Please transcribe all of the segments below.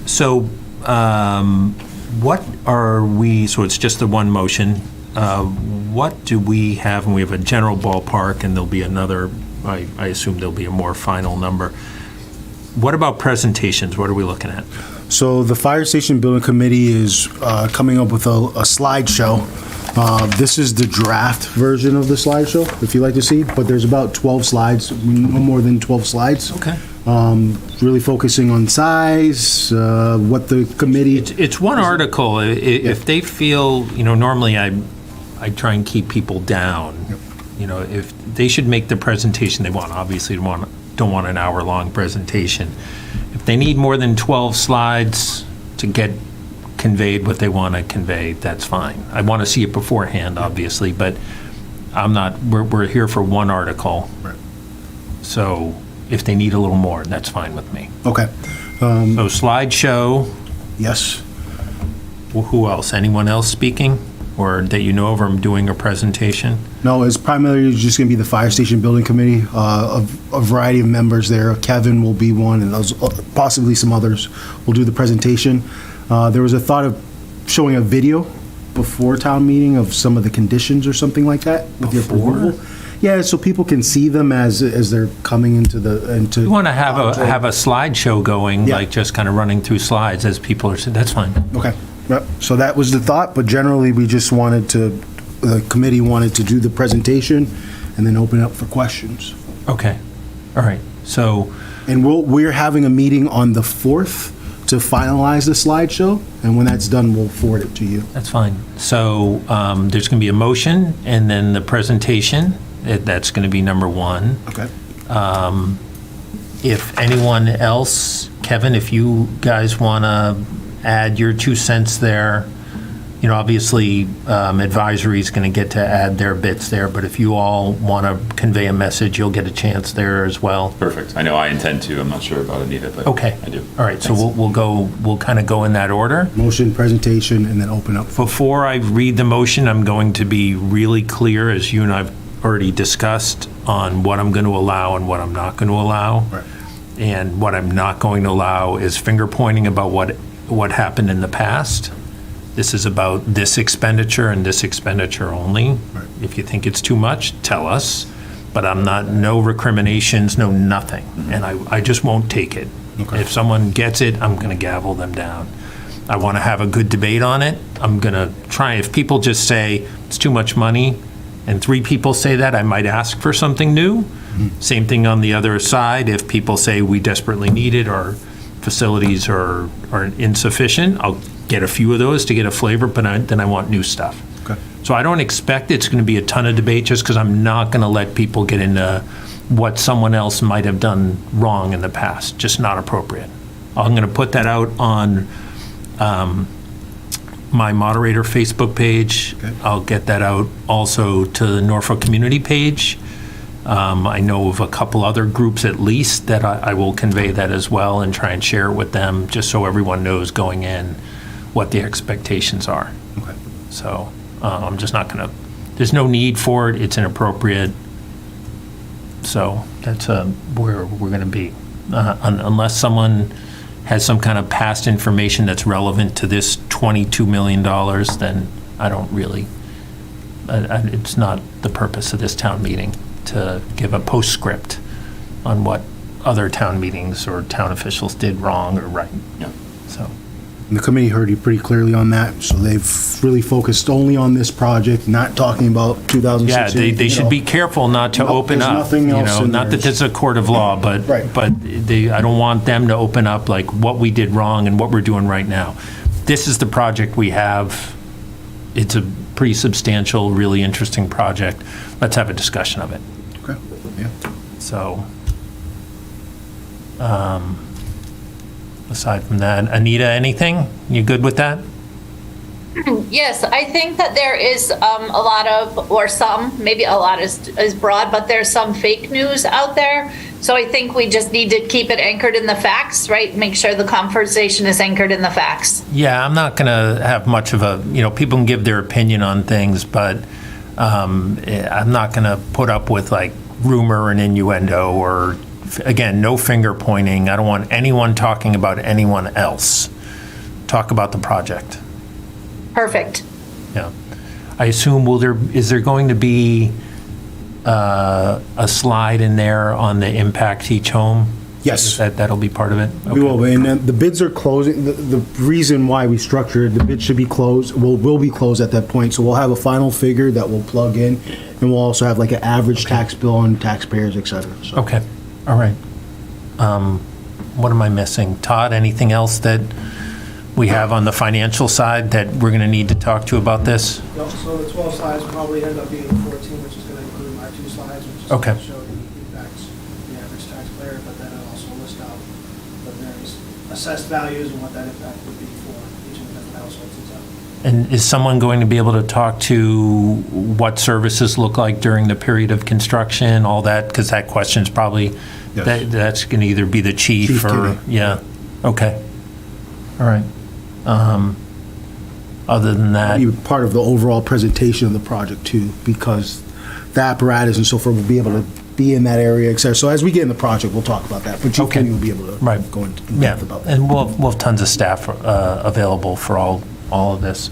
So what are we, so it's just the one motion. What do we have? And we have a general ballpark, and there'll be another, I assume there'll be a more final number. What about presentations? What are we looking at? So the Fire Station Building Committee is coming up with a slideshow. This is the draft version of the slideshow, if you'd like to see, but there's about 12 slides, no more than 12 slides. Okay. Really focusing on size, what the committee... It's one article. If they feel, normally I try and keep people down. Yep. If they should make the presentation they want, obviously don't want an hour-long presentation. If they need more than 12 slides to get conveyed what they want to convey, that's fine. I want to see it beforehand, obviously, but we're here for one article. Right. So if they need a little more, that's fine with me. Okay. So slideshow. Yes. Well, who else? Anyone else speaking? Or that you know of, or doing a presentation? No, it's primarily just going to be the Fire Station Building Committee, a variety of members there. Kevin will be one, and possibly some others will do the presentation. There was a thought of showing a video before town meeting of some of the conditions or something like that with your approval. Yeah, so people can see them as they're coming into the... You want to have a slideshow going, Yeah. like just kind of running through slides as people are saying, that's fine. Okay. Yep. So that was the thought, but generally we just the committee wanted to do the presentation and then open it up for questions. Okay. All right. So... And we're having a meeting on the 4th to finalize the slideshow, and when that's done, we'll forward it to you. That's fine. So there's going to be a motion, and then the presentation. That's going to be number one. Okay. If anyone else, Kevin, if you guys want to add your 2 cents there, obviously advisory is going to get to add their bits there, but if you all want to convey a message, you'll get a chance there as well. Perfect. I know I intend to. I'm not sure about Anita, but okay. I do. All right. Thanks. So we'll kind of go in that order. Motion, presentation, and then open up. Before I read the motion, I'm going to be really clear, as you and I've already discussed, on what I'm going to allow and what I'm not going to allow. Right. And what I'm not going to allow is finger pointing about what happened in the past. This is about this expenditure and this expenditure only. Right. If you think it's too much, tell us. But no recriminations, no nothing. Mm-hmm. And I just won't take it. Okay. If someone gets it, I'm going to gavel them down. I want to have a good debate on it. I'm going to try. If people just say it's too much money, and 3 people say that, I might ask for something new. Mm-hmm. Same thing on the other side. If people say we desperately need it, or facilities are insufficient, I'll get a few of those to get a flavor, but then I want new stuff. Okay. So I don't expect it's going to be a ton of debate, just because I'm not going to let people get into what someone else might have done wrong in the past. Just not appropriate. I'm going to put that out on my moderator Facebook page. Okay. I'll get that out also to the Norfolk community page. I know of a couple other groups at least that I will convey that as well and try and share it with them, just so everyone knows going in what the expectations are. Okay. So I'm just not going to, there's no need for it. It's inappropriate. So that's where we're going to be. Unless someone has some kind of past information that's relevant to this $22 million, then I don't really, it's not the purpose of this town meeting to give a postscript on what other town meetings or town officials did wrong or right. Yeah. So. And the committee heard you pretty clearly on that, so they've really focused only on this project, not talking about 2016. Yeah, they should be careful not to open there's up. nothing else in Not there. that this is a court of law, but Right. I don't want them to open up like what we did wrong and what we're doing right now. This is the project we have. It's a pretty substantial, really interesting project. Let's have a discussion of it. Okay, yeah. So, aside from that, Anita, anything? You good with that? Yes, I think that there is a lot of, or some, maybe a lot is broad, but there's some fake news out there. So I think we just need to keep it anchored in the facts, right? Make sure the conversation is anchored in the facts. Yeah, I'm not going to have much of a, people can give their opinion on things, but I'm not going to put up with like rumor and innuendo or again, no finger pointing. I don't want anyone talking about anyone else. Talk about the project. Perfect. Yeah. I assume, is there going to be a slide in there on the impact to each home? Yes. That'll be part of it? We Okay. will, and then the bids are closing. The reason why we structured, the bid should be closed, will be closed at that point. So we'll have a final figure that we'll plug in, and we'll also have like an average tax bill on taxpayers, et cetera. So. Okay, all right. What am I missing? Todd, anything else that we have on the financial side that we're going to need to talk to about this? No, so the 12 slides will probably end up being 14, which is going to include my 2 slides, which is Okay. going to show the impacts, the average taxpayer, but then it'll also list out the various assessed values and what that impact would be for each of the different households and stuff. And is someone going to be able to talk to what services look like during the period of construction, all that? Because that question's probably, Yes. that's going to either be the chief Chief or, Kinney. yeah, okay. All right. Other than that, Be part of the overall presentation of the project too, because the apparatus and so forth will be able to be in that area, et cetera. So as we get in the project, we'll talk about that, but Chief Okay. Kinney will be able to Right. go into yeah, depth about that. and we'll have tons of staff available for all of this.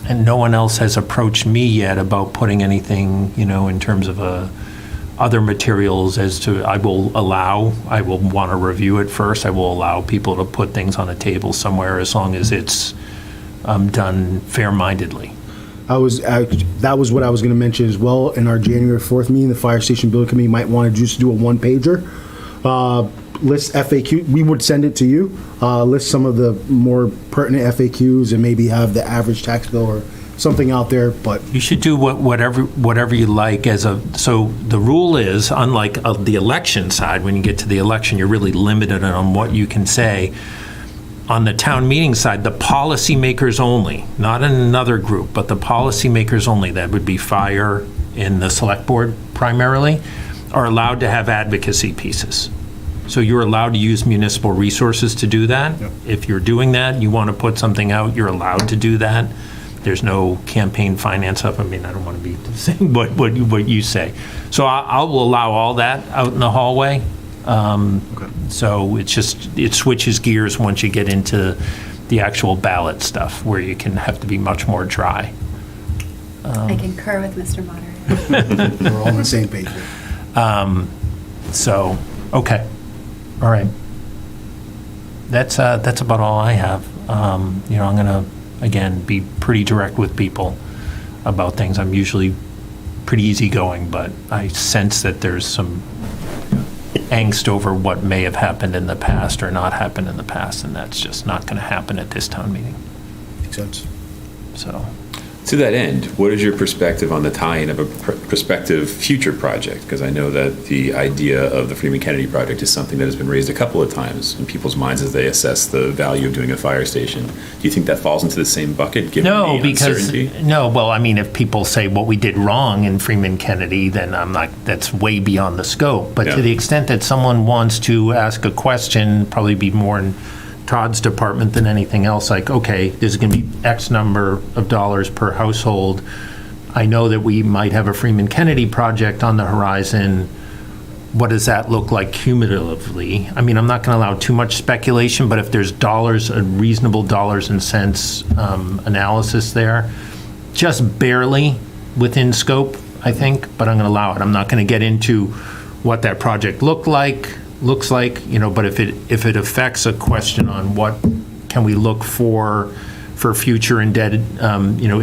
And no one else has approached me yet about putting anything, in terms of other materials as to, I will want to review it first. I will allow people to put things on a table somewhere as long as it's done fair-mindedly. That was what I was going to mention as well. In our January 4th meeting, the Fire Station Building Committee might want to just do a one-pager. List FAQ, we would send it to you, list some of the more pertinent FAQs and maybe have the average tax bill or something out there, but You should do whatever you like so the rule is, unlike the election side, when you get to the election, you're really limited on what you can say. On the town meeting side, the policymakers only, not in another group, but the policymakers only, that would be fire and the select board primarily, are allowed to have advocacy pieces. So you're allowed to use municipal resources to do that. Yep. If you're doing that, you want to put something out, you're allowed to do that. There's no campaign finance up. I mean, I don't want to be saying what you say. So I will allow all that out in the hallway. So it switches gears once you get into the actual ballot stuff, where you can have to be much more dry. I concur with Mr. Moderator. we're all on the same page here. So, okay, all right. That's about all I have. I'm going to, again, be pretty direct with people about things. I'm usually pretty easygoing, but I sense that there's some angst over what may have happened in the past or not happened in the past, and that's just not going to happen at this town meeting. Makes sense. So, To that end, what is your perspective on the tie-in of a prospective future project? Because I know that the idea of the Freeman Kennedy project is something that has been raised a couple of times in people's minds as they assess the value of doing a fire station. Do you think that falls into the same bucket, given no, the because uncertainty? well, I mean, if people say what we did wrong in Freeman Kennedy, then I'm not. That's way beyond the scope. But Yeah. to the extent that someone wants to ask a question, probably be more in Todd's department than anything else. Like, okay, there's going to be X number of dollars per household. I know that we might have a Freeman Kennedy project on the horizon. What does that look like cumulatively? I mean, I'm not going to allow too much speculation, but if there's a reasonable dollars and cents analysis there, just barely within scope, I think, but I'm going to allow it. I'm not going to get into what that project looks like, but if it affects a question on what can we look for future indebted,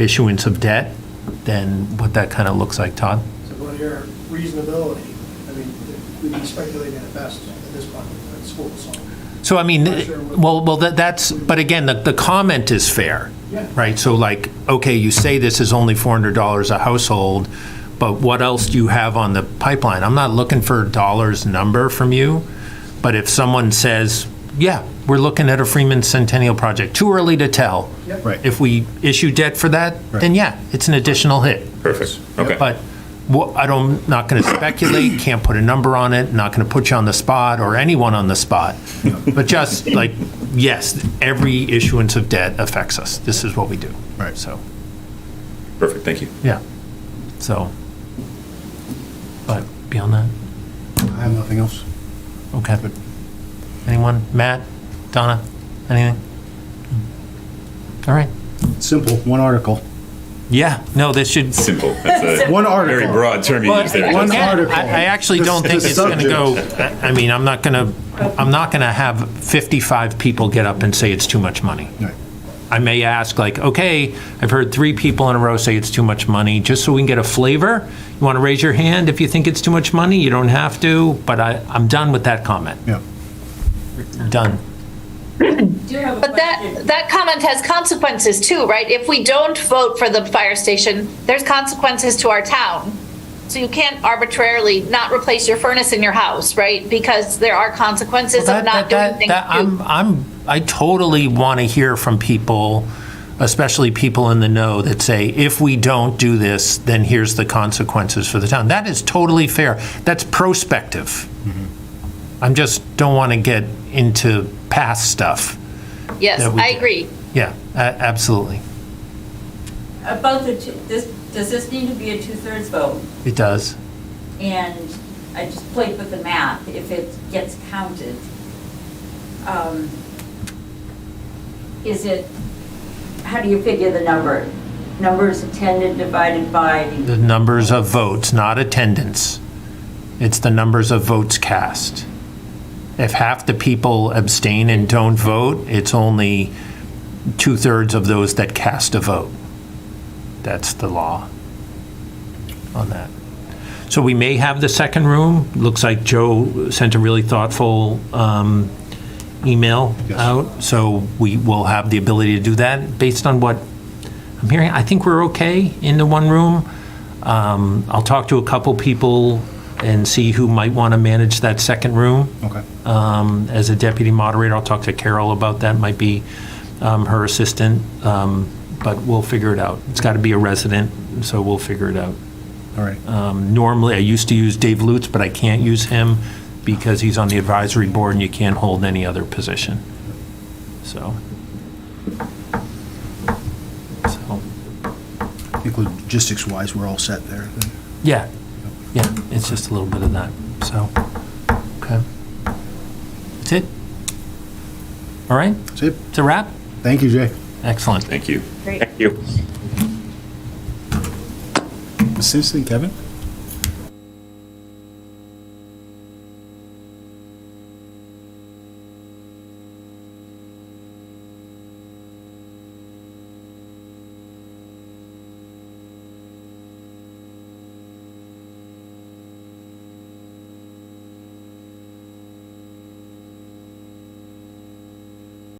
issuance of debt, then what that kind of looks like, Todd? So what are your reasonability? I mean, we'd be speculating at best at this point at school, so. So, I mean, Not sure what- that's, but again, the comment is fair, Yeah. right? So like, okay, you say this is only $400 a household, but what else do you have on the pipeline? I'm not looking for a dollars number from you, but if someone says, yeah, we're looking at a Freeman Centennial project, too early to tell. Yep. Right. If we issue debt for that, then yeah, it's an additional hit. Perfect, okay. But I'm not going to speculate, can't put a number on it, not going to put you on the spot or anyone on the spot. But just like, yes, every issuance of debt affects us. This is what we do. Right. So, Perfect, thank you. yeah. So, but beyond that? I have nothing else. Okay. Anyone? Matt? Donna? Anything? All right. Simple, one article. Yeah, no, this should, Simple. That's a One article. very broad term you use there. One Justin. article. I actually don't think The it's going to go, subject. I mean, I'm not going to have 55 people get up and say it's too much money. Right. I may ask, like, okay, I've heard 3 people in a row say it's too much money, just so we can get a flavor. You want to raise your hand if you think it's too much money? You don't have to, but I'm done with that comment. Yeah. Done. But that comment has consequences too, right? If we don't vote for the fire station, there's consequences to our town. So you can't arbitrarily not replace your furnace in your house, right? Because there are consequences of not doing things. I totally want to hear from people, especially people in the know, that say, if we don't do this, then here's the consequences for the town. That is totally fair. That's prospective. I just don't want to get into past stuff. Yes, that we I do. agree. Yeah, absolutely. About does this need to be a 2/3 vote? It does. And I just played with the math, if it gets counted. How do you figure the number? Numbers attended divided by, The numbers of votes, not attendance. It's the numbers of votes cast. If half the people abstain and don't vote, it's only 2/3 of those that cast a vote. That's the law on that. So we may have the second room. Looks like Joe sent a really thoughtful email Yes. out. So we will have the ability to do that based on what I'm hearing. I think we're okay in the one room. I'll talk to a couple people and see who might want to manage that second room. Okay. As a deputy moderator, I'll talk to Carol about that, might be her assistant, but we'll figure it out. It's got to be a resident, so we'll figure it out. All right. Normally, I used to use Dave Lutz, but I can't use him because he's on the advisory board and you can't hold any other position. So. I think logistics-wise, we're all set there. then. Yeah, it's just a little bit of that, so, okay. That's it? All right, That's it. it's a wrap? Thank you, Jay. Excellent. Thank you. great. Ms. Simpson, Kevin?